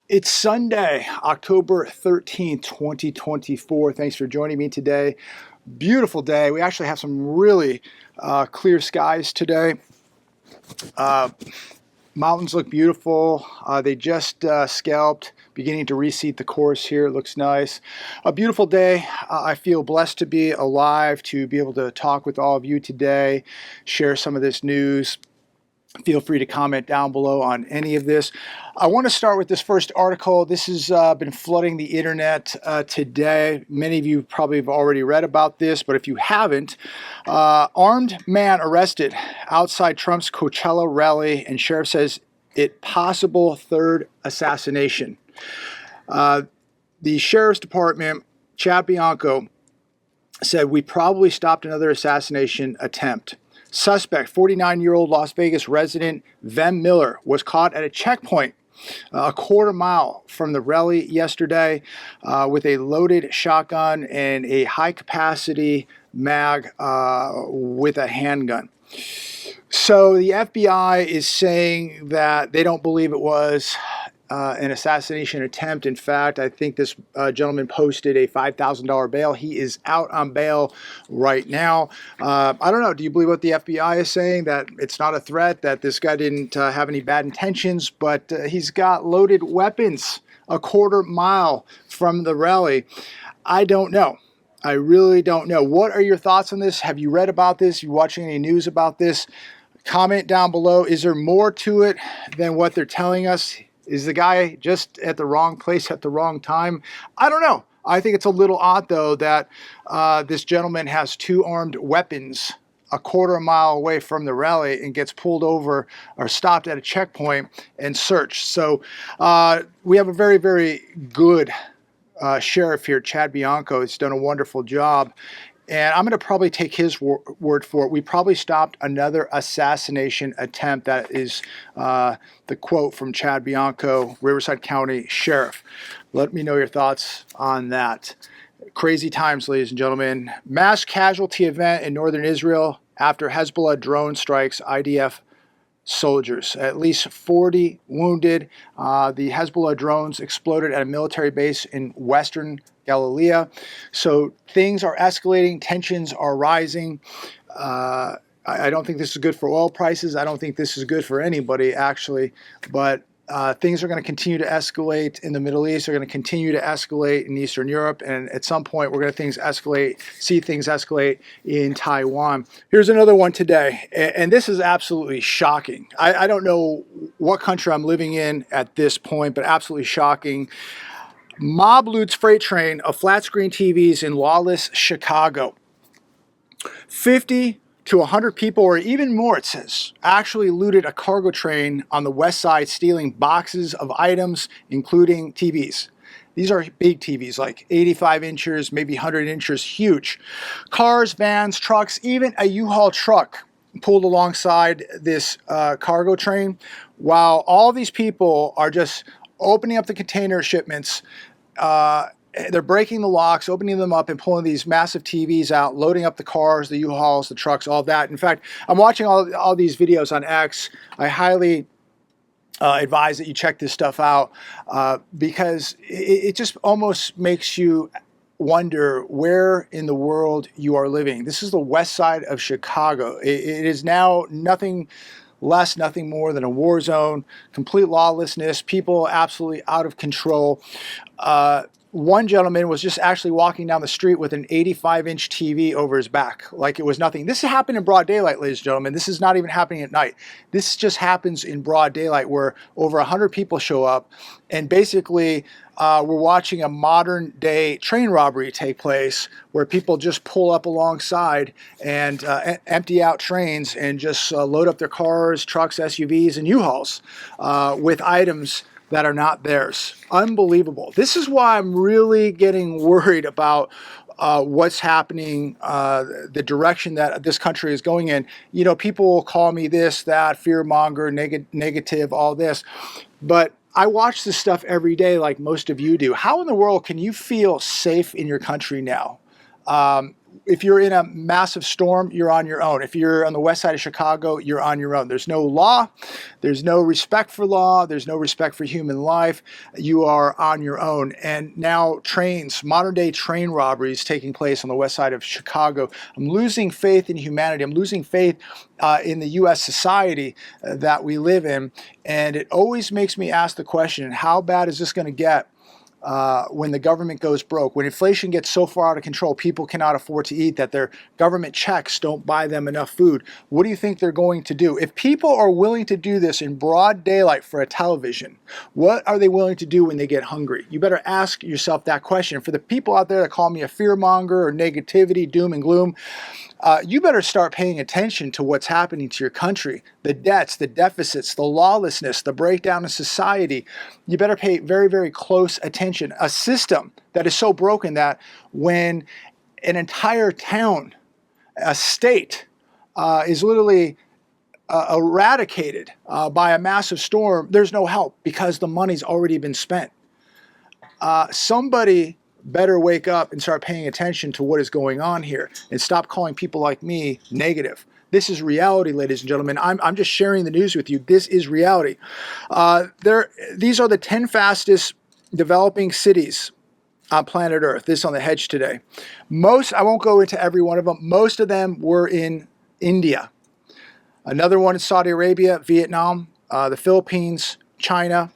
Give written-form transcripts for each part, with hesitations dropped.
It's Sunday, October 13th, 2024. Thanks for joining me today. Beautiful day. We actually have some really clear skies today. Mountains look beautiful. They just scalped, beginning to reseed the course here. It looks nice. A beautiful day. I feel blessed to be alive, to be able to talk with all of you today, share some of this news. Feel free to comment down below on any of this. I want to start with this first article. This has been flooding the internet today. Many of you probably have already read about this, but if you haven't, armed man arrested outside Trump's Coachella rally, and sheriff says it possible third assassination. The sheriff's department, Chad Bianco, said we probably stopped another assassination attempt. Suspect, 49-year-old Las Vegas resident Vem Miller, was caught at a checkpoint a quarter mile from the rally yesterday with a loaded shotgun and a high-capacity mag with a handgun. So the FBI is saying that they don't believe it was an assassination attempt. In fact, I think this gentleman posted a $5,000 bail. He is out on bail right now. I don't know. Do you believe what the FBI is saying, that it's not a threat, that this guy didn't have any bad intentions, but he's got loaded weapons a quarter mile from the rally? I don't know. I really don't know. What are your thoughts on this? Have you read about this? You watching any news about this? Comment down below. Is there more to it than what they're telling us? Is the guy just at the wrong place at the wrong time? I don't know. I think it's a little odd, though, that this gentleman has two armed weapons a quarter mile away from the rally and gets pulled over or stopped at a checkpoint and searched. So we have a very, very good sheriff here, Chad Bianco. He's done a wonderful job. And I'm going to probably take his word for it. We probably stopped another assassination attempt. That is the quote from Chad Bianco, Riverside County Sheriff. Let me know your thoughts on that. Crazy times, ladies and gentlemen. Mass casualty event in northern Israel after Hezbollah drone strikes IDF soldiers. At least 40 wounded. The Hezbollah drones exploded at a military base in western Galilee. So things are escalating, tensions are rising. I don't think this is good for oil prices. I don't think this is good for anybody, actually. But things are going to continue to escalate in the Middle East. They're going to continue to escalate in Eastern Europe. And at some point, we're going to see things escalate in Taiwan. Here's another one today. And this is absolutely shocking. I don't know what country I'm living in at this point, but absolutely shocking. Mob loots freight train of flat screen TVs in lawless Chicago. 50 to 100 people, or even more, it says, actually looted a cargo train on the west side, stealing boxes of items, including TVs. These are big TVs, like 85 inches, maybe 100 inches, huge. Cars, vans, trucks, even a U-Haul truck pulled alongside this cargo train, while all these people are just opening up the container shipments. They're breaking the locks, opening them up, and pulling these massive TVs out, loading up the cars, the U-Hauls, the trucks, all that. In fact, I'm watching all these videos on X. I highly advise that you check this stuff out because it just almost makes you wonder where in the world you are living. This is the west side of Chicago. It is now nothing less, nothing more than a war zone, complete lawlessness, people absolutely out of control. One gentleman was just actually walking down the street with an 85-inch TV over his back like it was nothing. This happened in broad daylight, ladies and gentlemen. This is not even happening at night. This just happens in broad daylight where over 100 people show up, and basically we're watching a modern day train robbery take place where people just pull up alongside and empty out trains and just load up their cars, trucks, SUVs, and U-Hauls with items that are not theirs. Unbelievable. This is why I'm really getting worried about what's happening, the direction that this country is going in. You know, people will call me this, that, fearmonger, negative, all this. But I watch this stuff every day like most of you do. How in the world can you feel safe in your country now? if you're in a massive storm, you're on your own. If you're on the west side of Chicago, you're on your own. There's no law. There's no respect for law. There's no respect for human life. You are on your own. And now trains, modern day train robberies taking place on the west side of Chicago. I'm losing faith in humanity. I'm losing faith in the U.S. society that we live in. And it always makes me ask the question, how bad is this going to get when the government goes broke, when inflation gets so far out of control, people cannot afford to eat, that their government checks don't buy them enough food? What do you think they're going to do? If people are willing to do this in broad daylight for a television, what are they willing to do when they get hungry? You better ask yourself that question. For the people out there that call me a fearmonger or negativity, doom and gloom, you better start paying attention to what's happening to your country. The debts, the deficits, the lawlessness, the breakdown of society. You better pay very, very close attention. A system that is so broken that when an entire town, a state, is literally eradicated by a massive storm, there's no help because the money's already been spent. Somebody better wake up and start paying attention to what is going on here and stop calling people like me negative. This is reality, ladies and gentlemen. I'm just sharing the news with you. This is reality. These are the 10 fastest developing cities on planet Earth. This is on the Hedge today. I won't go into every one of them. Most of them were in India. Another one in Saudi Arabia, Vietnam, the Philippines, China.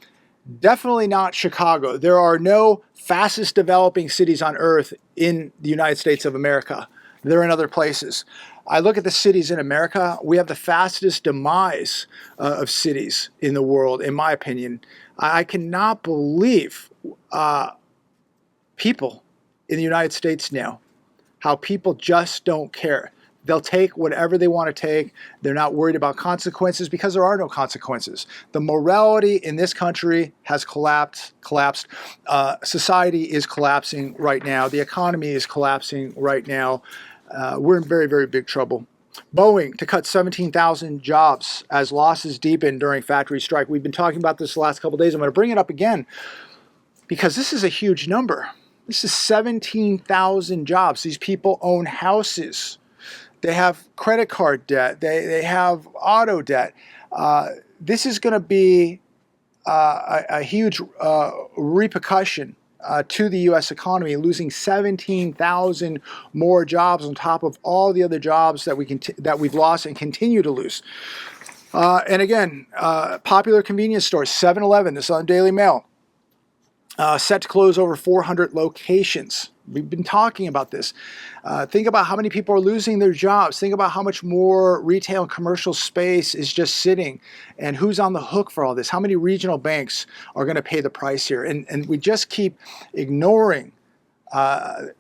Definitely not Chicago. There are no fastest developing cities on earth in the United States of America. They're in other places. I look at the cities in America. We have the fastest demise of cities in the world, in my opinion. I cannot believe people in the United States now, how people just don't care. They'll take whatever they want to take. They're not worried about consequences because there are no consequences. The morality in this country has collapsed. Society is collapsing right now. The economy is collapsing right now. We're in very, very big trouble. Boeing to cut 17,000 jobs as losses deepen during factory strike. We've been talking about this the last couple of days. I'm going to bring it up again because this is a huge number. This is 17,000 jobs. These people own houses. They have credit card debt. They have auto debt. This is going to be a huge repercussion to the U.S. economy, losing 17,000 more jobs on top of all the other jobs that we've lost and continue to lose. And again, popular convenience stores, 7-Eleven, this is on Daily Mail, set to close over 400 locations. We've been talking about this. Think about how many people are losing their jobs. Think about how much more retail and commercial space is just sitting, and who's on the hook for all this. How many regional banks are going to pay the price here? And we just keep ignoring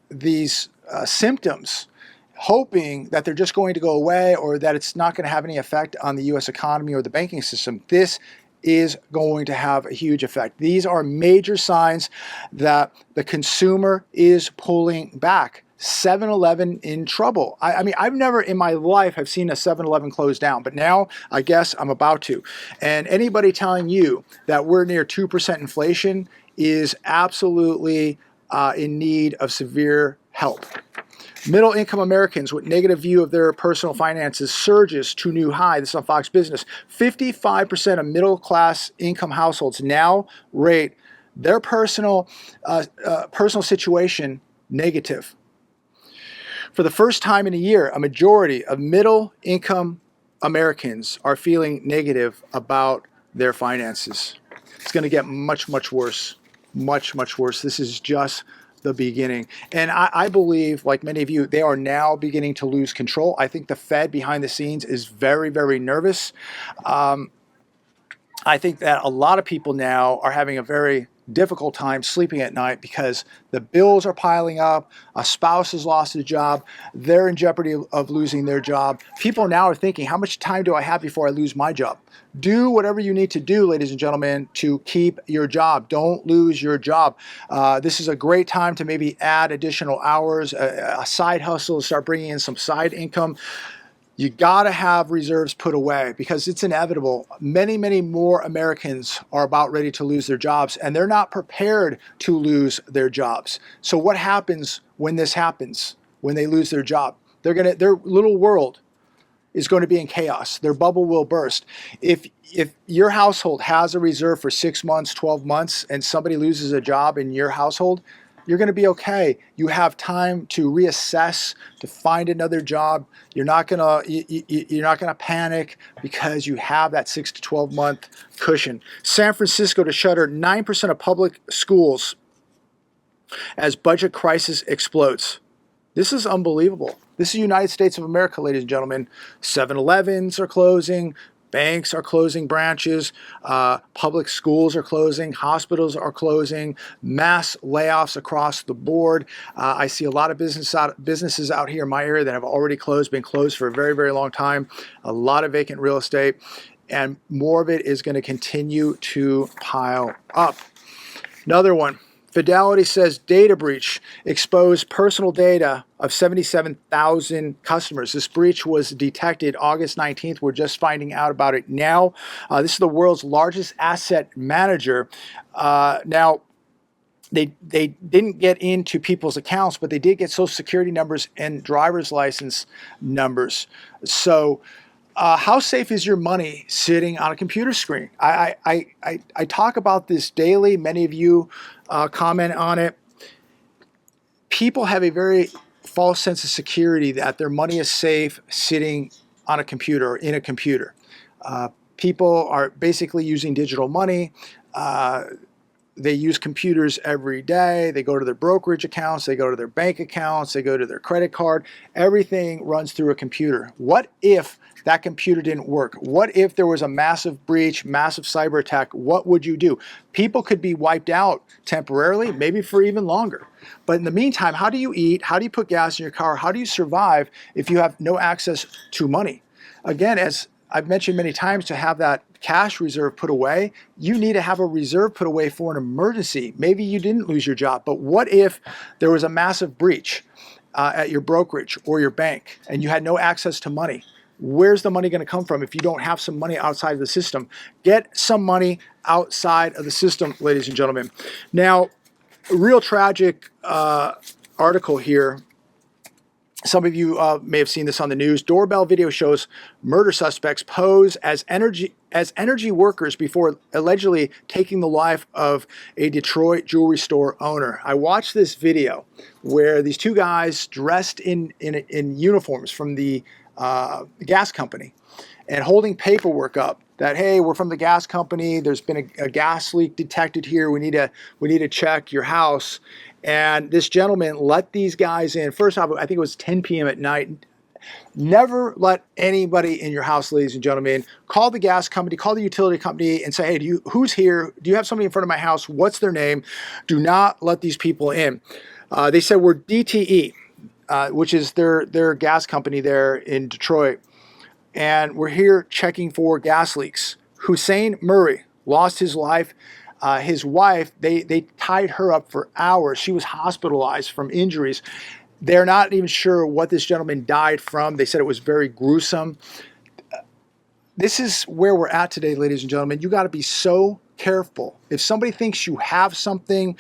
these symptoms, hoping that they're just going to go away or that it's not going to have any effect on the U.S. economy or the banking system. This is going to have a huge effect. These are major signs that the consumer is pulling back. 7-Eleven in trouble. I mean, I've never in my life have seen a 7-Eleven close down, but now I guess I'm about to. And anybody telling you that we're near 2% inflation is absolutely in need of severe help. Middle-income Americans with negative view of their personal finances surges to new high. This is on Fox Business. 55% of middle-class income households now rate their personal situation negative. For the first time in a year, a majority of middle-income Americans are feeling negative about their finances. It's going to get much, much worse. Much, much worse. This is just the beginning. And I believe, like many of you, they are now beginning to lose control. I think the Fed behind the scenes is very, very nervous. I think that a lot of people now are having a very difficult time sleeping at night because the bills are piling up. A spouse has lost a job. They're in jeopardy of losing their job. People now are thinking, how much time do I have before I lose my job? Do whatever you need to do, ladies and gentlemen, to keep your job. Don't lose your job. This is a great time to maybe add additional hours, a side hustle, start bringing in some side income. You got to have reserves put away because it's inevitable. Many, many more Americans are about ready to lose their jobs, and they're not prepared to lose their jobs. So what happens when this happens? when they lose their job. Their little world is going to be in chaos. Their bubble will burst. If your household has a reserve for 6 months, 12 months, and somebody loses a job in your household, you're going to be okay. You have time to reassess, to find another job. You're not gonna panic because you have that 6 to 12 month cushion. San Francisco to shutter 9% of public schools as budget crisis explodes. This is unbelievable. This is the United States of America, ladies and gentlemen. 7-Elevens are closing. Banks are closing branches. Public schools are closing. Hospitals are closing. Mass layoffs across the board. I see a lot of businesses out here in my area that have already closed, been closed for a very, very long time. A lot of vacant real estate. And more of it is going to continue to pile up. Another one. Fidelity says data breach exposed personal data of 77,000 customers. This breach was detected August 19th. We're just finding out about it now. This is the world's largest asset manager. Now, they didn't get into people's accounts, but they did get social security numbers and driver's license numbers. So how safe is your money sitting on a computer screen? I talk about this daily. Many of you comment on it. People have a very false sense of security that their money is safe sitting on a computer or in a computer. People are basically using digital money. They use computers every day. They go to their brokerage accounts. They go to their bank accounts. They go to their credit card. Everything runs through a computer. What if that computer didn't work? What if there was a massive breach, massive cyber attack? What would you do? People could be wiped out temporarily, maybe for even longer. But in the meantime, how do you eat? How do you put gas in your car? How do you survive if you have no access to money? Again, as I've mentioned many times, to have that cash reserve put away, you need to have a reserve put away for an emergency. Maybe you didn't lose your job, but what if there was a massive breach at your brokerage or your bank and you had no access to money? Where's the money going to come from if you don't have some money outside of the system? Get some money outside of the system, ladies and gentlemen. Now, a real tragic article here. Some of you may have seen this on the news. Doorbell video shows murder suspects pose as energy workers before allegedly taking the life of a Detroit jewelry store owner. I watched this video where these two guys dressed in uniforms from the gas company and holding paperwork up that, hey, we're from the gas company. There's been a gas leak detected here. We need to check your house. And this gentleman let these guys in. First off, I think it was 10 p.m. at night. Never let anybody in your house, ladies and gentlemen. Call the gas company, call the utility company and say, hey, who's here? Do you have somebody in front of my house? What's their name? Do not let these people in. They said we're DTE, which is their gas company there in Detroit. And we're here checking for gas leaks. Hussein Murray lost his life. His wife, they tied her up for hours. She was hospitalized from injuries. They're not even sure what this gentleman died from. They said it was very gruesome. This is where we're at today, ladies and gentlemen. You got to be so careful. If somebody thinks you have something,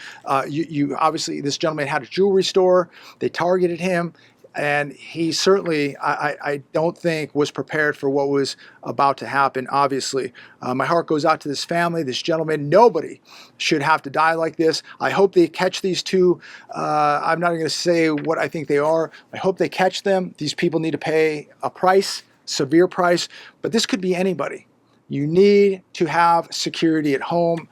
you obviously, this gentleman had a jewelry store. They targeted him. And he certainly, I don't think, was prepared for what was about to happen, obviously. My heart goes out to this family, this gentleman. Nobody should have to die like this. I hope they catch these two. I'm not going to say what I think they are. I hope they catch them. These people need to pay a price, severe price, but this could be anybody. You need to have security at home.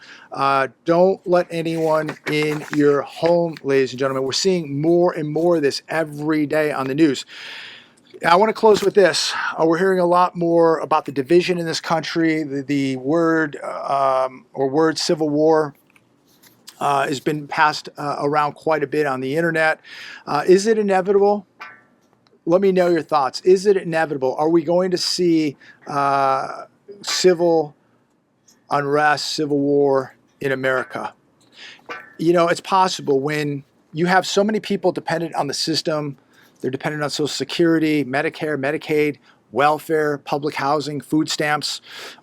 Don't let anyone in your home, ladies and gentlemen. We're seeing more and more of this every day on the news. I want to close with this. We're hearing a lot more about the division in this country. The word civil war has been passed around quite a bit on the internet. Is it inevitable? Let me know your thoughts. Is it inevitable? Are we going to see civil unrest, civil war in America? You know, it's possible when you have so many people dependent on the system. They're dependent on Social Security, Medicare, Medicaid, welfare, public housing, food stamps,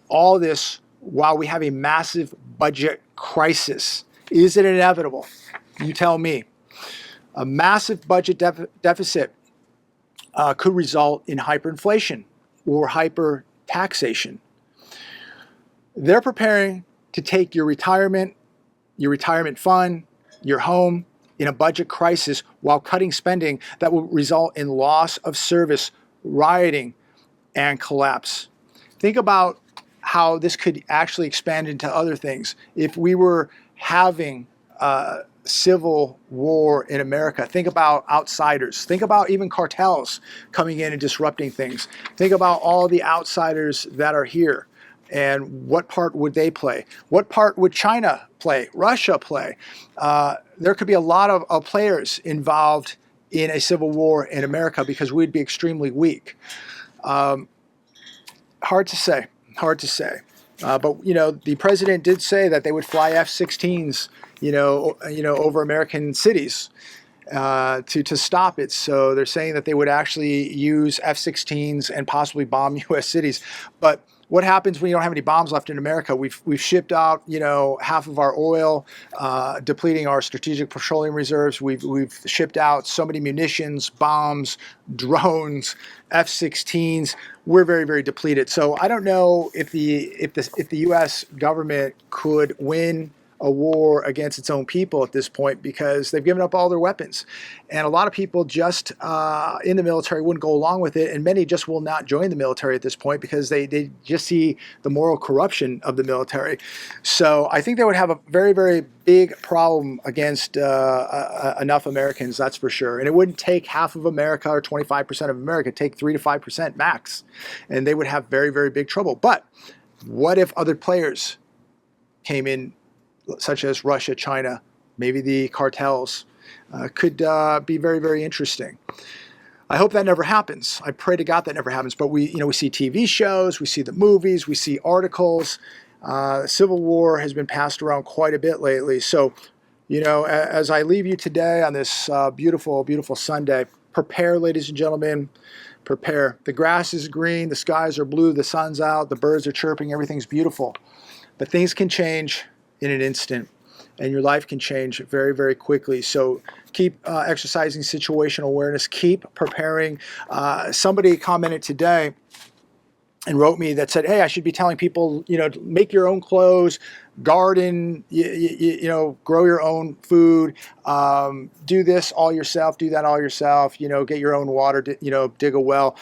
all this while we have a massive budget crisis. Is it inevitable? You tell me. A massive budget deficit could result in hyperinflation or hyper taxation. They're preparing to take your retirement fund, your home in a budget crisis while cutting spending that will result in loss of service, rioting, and collapse. Think about how this could actually expand into other things. If we were having civil war in America, think about outsiders. Think about even cartels coming in and disrupting things. Think about all the outsiders that are here. And what part would they play? What part would China play? Russia play? There could be a lot of players involved in a civil war in America because we'd be extremely weak. Hard to say. But the president did say that they would fly F-16s, over American cities to stop it. So they're saying that they would actually use F-16s and possibly bomb U.S. cities. But what happens when you don't have any bombs left in America? We've shipped out, half of our oil, depleting our strategic petroleum reserves. We've shipped out so many munitions, bombs, drones, F-16s. We're very, very depleted. So I don't know if the U.S. government could win a war against its own people at this point because they've given up all their weapons. And a lot of people just in the military wouldn't go along with it, and many just will not join the military at this point because they just see the moral corruption of the military. So I think they would have a very, very big problem against enough Americans, that's for sure. And it wouldn't take half of America or 25% of America, it'd take 3 to 5% max. And they would have very, very big trouble. But what if other players came in, such as Russia, China, maybe the cartels, could be very, very interesting. I hope that never happens. I pray to God that never happens. But we see TV shows, we see the movies, we see articles. Civil war has been passed around quite a bit lately. So, as I leave you today on this beautiful, beautiful Sunday, prepare, ladies and gentlemen, prepare. The grass is green, the skies are blue, the sun's out, the birds are chirping, everything's beautiful. But things can change in an instant, and your life can change very, very quickly. So keep exercising situational awareness, keep preparing. Somebody commented today and wrote me that said, hey, I should be telling people, make your own clothes, garden, grow your own food, do this all yourself, do that all yourself, get your own water, dig a well.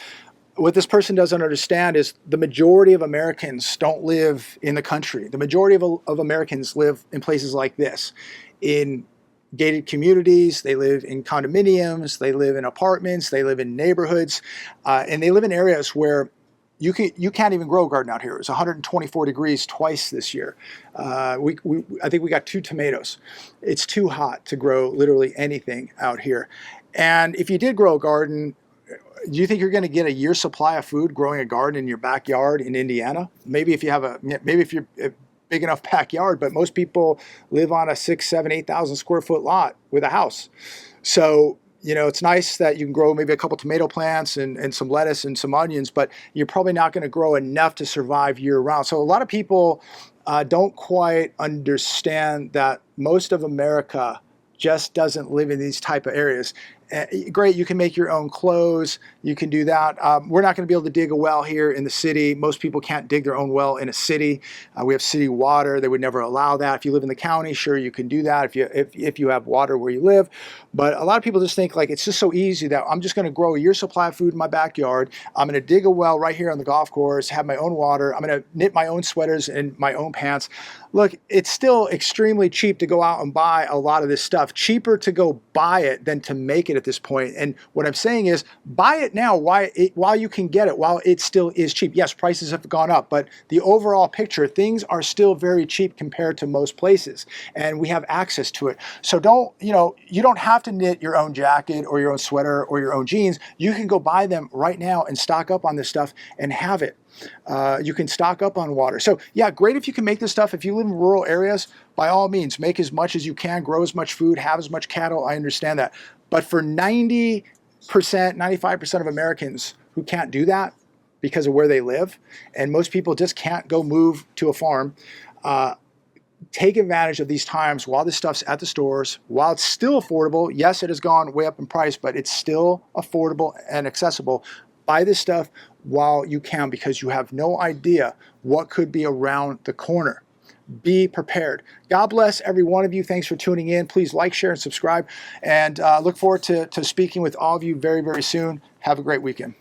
What this person doesn't understand is the majority of Americans don't live in the country. The majority of Americans live in places like this, in gated communities. They live in condominiums. They live in apartments. They live in neighborhoods, and they live in areas where you can't even grow a garden out here. It was 124 degrees twice this year. I think we got 2 tomatoes. It's too hot to grow literally anything out here. And if you did grow a garden, do you think you're going to get a year's supply of food growing a garden in your backyard in Indiana? Maybe if you're a big enough backyard, but most people live on a 6, 7, 8,000 square foot lot with a house. So, it's nice that you can grow maybe a couple tomato plants and some lettuce and some onions, but you're probably not going to grow enough to survive year round. So a lot of people don't quite understand that most of America just doesn't live in these type of areas. Great, you can make your own clothes, you can do that. We're not going to be able to dig a well here in the city. Most people can't dig their own well in a city. We have city water. They would never allow that. If you live in the county, sure, you can do that if you have water where you live. But a lot of people just think like it's just so easy that I'm just going to grow a year's supply of food in my backyard. I'm going to dig a well right here on the golf course, have my own water. I'm going to knit my own sweaters and my own pants. Look, it's still extremely cheap to go out and buy a lot of this stuff. Cheaper to go buy it than to make it at this point. And what I'm saying is buy it now while you can get it, while it still is cheap. Yes, prices have gone up, but the overall picture, things are still very cheap compared to most places, and we have access to it. So you don't have to knit your own jacket or your own sweater or your own jeans. You can go buy them right now and stock up on this stuff and have it. You can stock up on water. So yeah, great if you can make this stuff. If you live in rural areas, by all means, make as much as you can, grow as much food, have as much cattle. I understand that. But for 90%, 95% of Americans who can't do that because of where they live, and most people just can't go move to a farm, take advantage of these times while this stuff's at the stores, while it's still affordable. Yes, it has gone way up in price, but it's still affordable and accessible. Buy this stuff while you can, because you have no idea what could be around the corner. Be prepared. God bless every one of you. Thanks for tuning in. Please like, share, and subscribe. And look forward to speaking with all of you very, very soon. Have a great weekend.